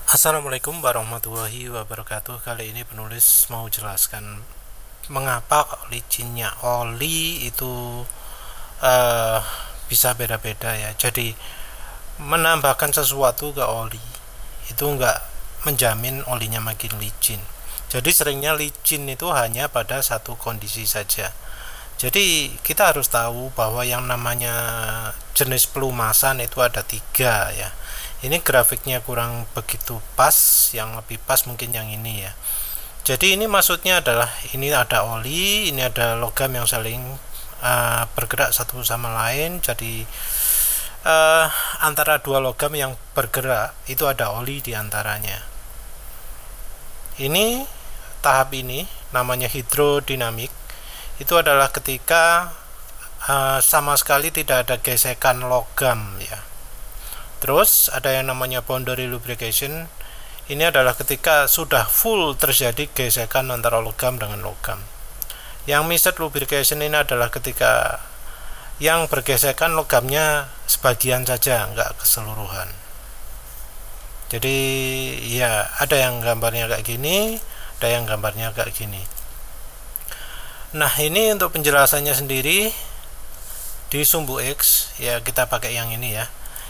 Assalamualaikum warahmatullahi wabarakatuh. Kali ini penulis mau jelaskan mengapa licinnya oli itu uh, bisa beda-beda ya. Jadi menambahkan sesuatu ke oli itu nggak menjamin olinya makin licin. Jadi seringnya licin itu hanya pada satu kondisi saja. Jadi kita harus tahu bahwa yang namanya jenis pelumasan itu ada tiga ya. Ini grafiknya kurang begitu pas, yang lebih pas mungkin yang ini ya. Jadi ini maksudnya adalah ini ada oli, ini ada logam yang saling bergerak satu sama lain. Jadi antara dua logam yang bergerak itu ada oli di antaranya. Ini tahap ini namanya hidrodinamik. Itu adalah ketika sama sekali tidak ada gesekan logam ya. Terus ada yang namanya boundary lubrication. Ini adalah ketika sudah full terjadi gesekan antara logam dengan logam. Yang mixed lubrication ini adalah ketika yang bergesekan logamnya sebagian saja, enggak keseluruhan. Jadi ya ada yang gambarnya kayak gini, ada yang gambarnya kayak gini. Nah ini untuk penjelasannya sendiri di sumbu X ya, kita pakai yang ini ya.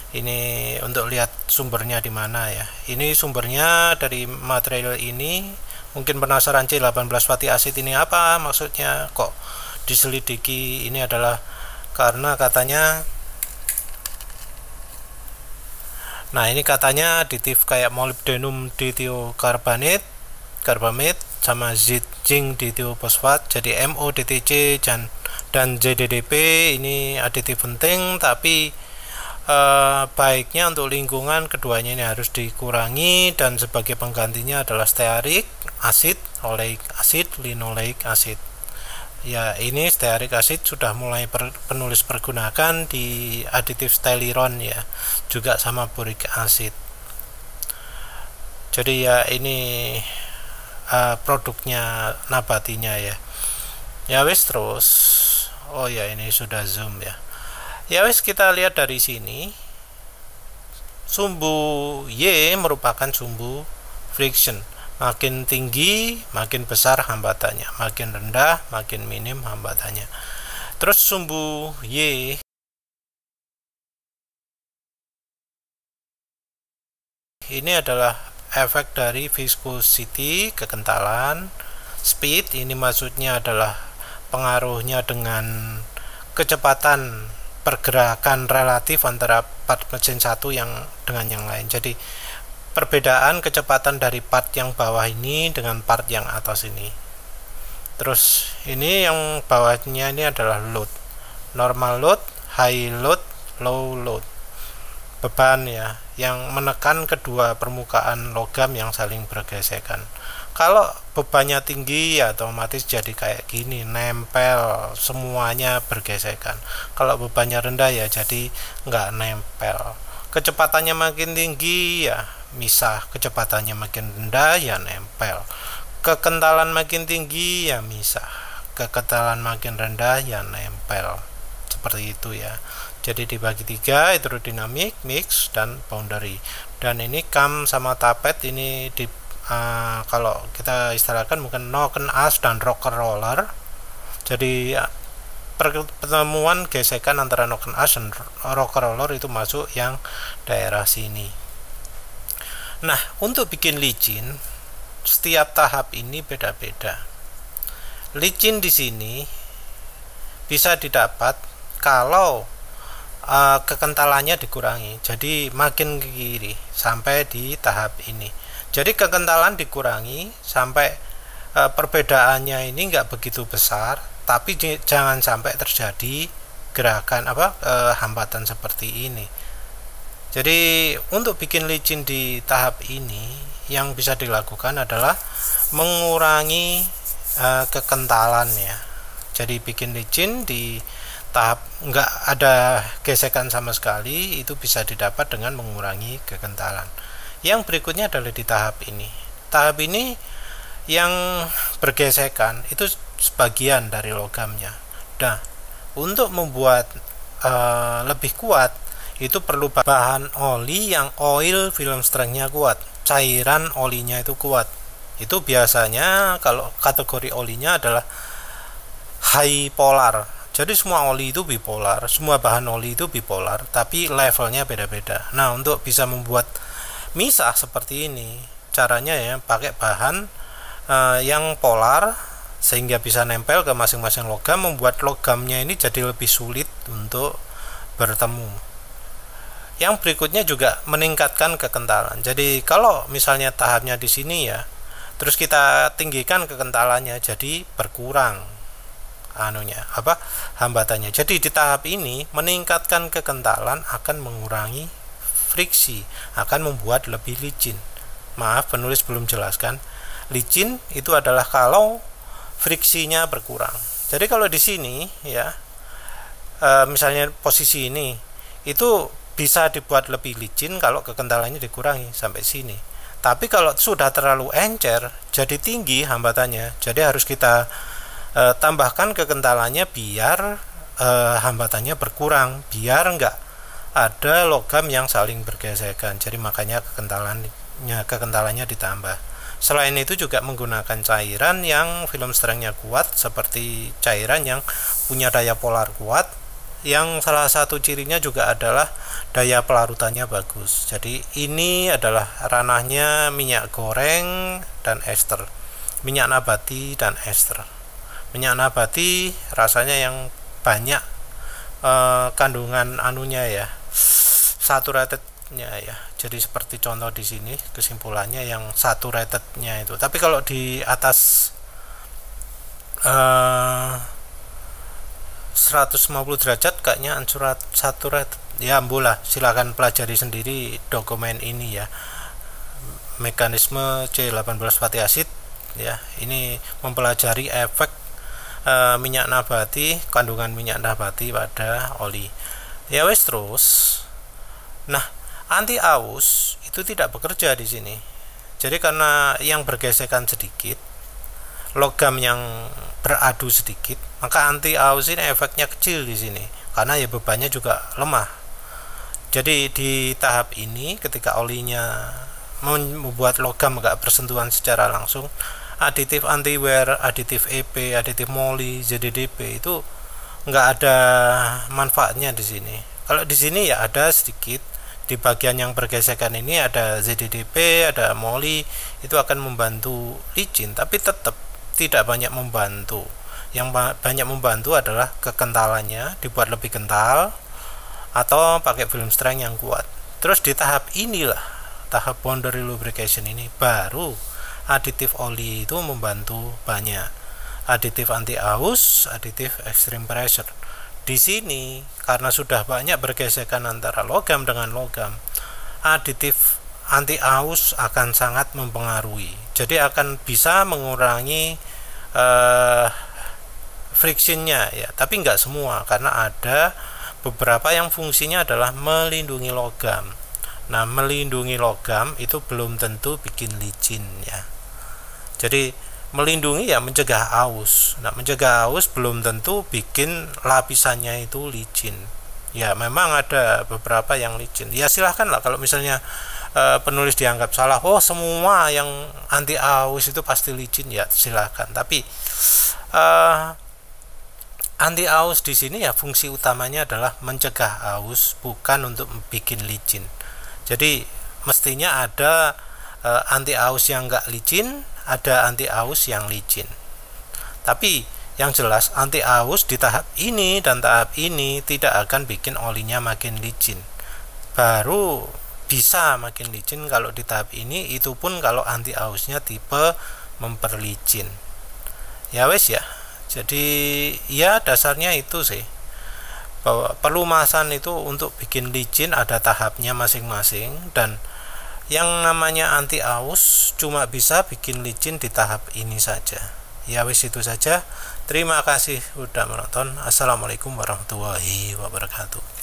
Ini untuk lihat sumbernya di mana ya. Ini sumbernya dari material ini. Mungkin penasaran C18 fatty acid ini apa maksudnya, kok diselidiki. Ini adalah karena katanya, nah ini katanya aditif kayak molybdenum dithiokarbamid sama zinc dithiofosfat, jadi MODTC dan ZDDP ini aditif penting, tapi baiknya untuk lingkungan keduanya ini harus dikurangi, dan sebagai penggantinya adalah stearik acid, oleic acid, linoleic acid. Ya ini stearik acid sudah mulai penulis pergunakan di aditif styliron ya, juga sama boric acid. Jadi ya ini produknya nabatinya ya. Ya wis, terus oh ya ini sudah zoom ya. Ya wis, kita lihat dari sini. Sumbu Y merupakan sumbu friction. Makin tinggi, makin besar hambatannya. Makin rendah, makin minim hambatannya. Terus sumbu Y ini adalah efek dari viscosity, kekentalan. Speed ini maksudnya adalah pengaruhnya dengan kecepatan pergerakan relatif antara part mesin satu yang dengan yang lain. Jadi perbedaan kecepatan dari part yang bawah ini dengan part yang atas ini. Terus ini yang bawahnya ini adalah load, normal load, high load, low load, beban ya, yang menekan kedua permukaan logam yang saling bergesekan. Kalau bebannya tinggi ya otomatis jadi kayak gini, nempel, semuanya bergesekan. Kalau bebannya rendah ya jadi nggak nempel. Kecepatannya makin tinggi ya misah, kecepatannya makin rendah ya nempel. Kekentalan makin tinggi ya misah, kekentalan makin rendah ya nempel. Seperti itu ya. Jadi dibagi tiga, hidrodinamik, mix, dan boundary. Dan ini cam sama tapet ini di kalau kita istilahkan mungkin Noken as dan rocker roller. Jadi pertemuan gesekan antara Noken as dan rocker roller itu masuk yang daerah sini. Nah untuk bikin licin setiap tahap ini beda-beda. Licin di sini bisa didapat kalau kekentalannya dikurangi, jadi makin ke kiri sampai di tahap ini. Jadi kekentalan dikurangi sampai perbedaannya ini nggak begitu besar, tapi jangan sampai terjadi gerakan hambatan seperti ini. Jadi untuk bikin licin di tahap ini yang bisa dilakukan adalah mengurangi kekentalan ya. Jadi bikin licin di tahap nggak ada gesekan sama sekali itu bisa didapat dengan mengurangi kekentalan. Yang berikutnya adalah di tahap ini. Tahap ini yang bergesekan itu sebagian dari logamnya. Nah, untuk membuat lebih kuat itu perlu bahan oli yang oil film strength-nya kuat, cairan olinya itu kuat. Itu biasanya kalau kategori olinya adalah high polar. Jadi semua oli itu bipolar, semua bahan oli itu bipolar, tapi levelnya beda-beda. Nah, untuk bisa membuat misah seperti ini, caranya ya pakai bahan yang polar sehingga bisa nempel ke masing-masing logam, membuat logamnya ini jadi lebih sulit untuk bertemu. Yang berikutnya juga meningkatkan kekentalan. Jadi kalau misalnya tahapnya di sini ya, terus kita tinggikan kekentalannya, jadi berkurang hambatannya. Jadi di tahap ini meningkatkan kekentalan akan mengurangi friksi, akan membuat lebih licin. Maaf, penulis belum jelaskan. Licin itu adalah kalau friksinya berkurang. Jadi kalau di sini ya, misalnya posisi ini itu bisa dibuat lebih licin kalau kekentalannya dikurangi sampai sini. Tapi kalau sudah terlalu encer, jadi tinggi hambatannya, jadi harus kita tambahkan kekentalannya biar hambatannya berkurang, biar enggak ada logam yang saling bergesekan. Jadi makanya kekentalannya ditambah. Selain itu juga menggunakan cairan yang film strength-nya kuat, seperti cairan yang punya daya polar kuat, yang salah satu cirinya juga adalah daya pelarutannya bagus. Jadi ini adalah ranahnya minyak goreng dan ester, minyak nabati dan ester. Minyak nabati rasanya yang banyak kandungan saturatednya ya. Jadi seperti contoh di sini kesimpulannya yang saturatednya itu. Tapi kalau di atas 150 derajat kayaknya unsaturated ya, ambulah, silakan pelajari sendiri dokumen ini ya, mekanisme C18 fatty acid ya. Ini mempelajari efek minyak nabati, kandungan minyak nabati pada oli ya. Wes terus, nah anti aus itu tidak bekerja di sini. Jadi karena yang bergesekan sedikit, logam yang beradu sedikit, maka anti aus ini efeknya kecil di sini karena ya bebannya juga lemah. Jadi di tahap ini ketika olinya membuat logam enggak bersentuhan secara langsung, aditif anti-wear, aditif EP, aditif moly, ZDDP itu enggak ada manfaatnya di sini. Kalau di sini ya ada sedikit. Di bagian yang bergesekan ini ada ZDDP, ada moly, itu akan membantu licin, tapi tetap tidak banyak membantu. Yang banyak membantu adalah kekentalannya dibuat lebih kental atau pakai film strength yang kuat. Terus di tahap inilah, tahap boundary lubrication ini, baru aditif oli itu membantu banyak. Aditif anti aus, aditif extreme pressure. Di sini karena sudah banyak bergesekan antara logam dengan logam, aditif anti aus akan sangat mempengaruhi. Jadi akan bisa mengurangi frictionnya ya, tapi nggak semua, karena ada beberapa yang fungsinya adalah melindungi logam. Nah, melindungi logam itu belum tentu bikin licin ya. Jadi melindungi ya mencegah aus. Nah, mencegah aus belum tentu bikin lapisannya itu licin. Ya, memang ada beberapa yang licin. Ya silahkan lah kalau misalnya penulis dianggap salah. Oh, semua yang anti aus itu pasti licin, ya silahkan. Tapi anti aus di sini ya fungsi utamanya adalah mencegah aus, bukan untuk bikin licin. Jadi mestinya ada anti aus yang enggak licin, ada anti aus yang licin. Tapi yang jelas anti aus di tahap ini dan tahap ini tidak akan bikin olinya makin licin. Baru bisa makin licin kalau di tahap ini, itu pun kalau anti ausnya tipe memperlicin. Ya wes ya. Jadi ya dasarnya itu sih, bahwa pelumasan itu untuk bikin licin ada tahapnya masing-masing, dan yang namanya anti aus cuma bisa bikin licin di tahap ini saja. Ya wis itu saja. Terima kasih sudah menonton. Assalamualaikum warahmatullahi wabarakatuh.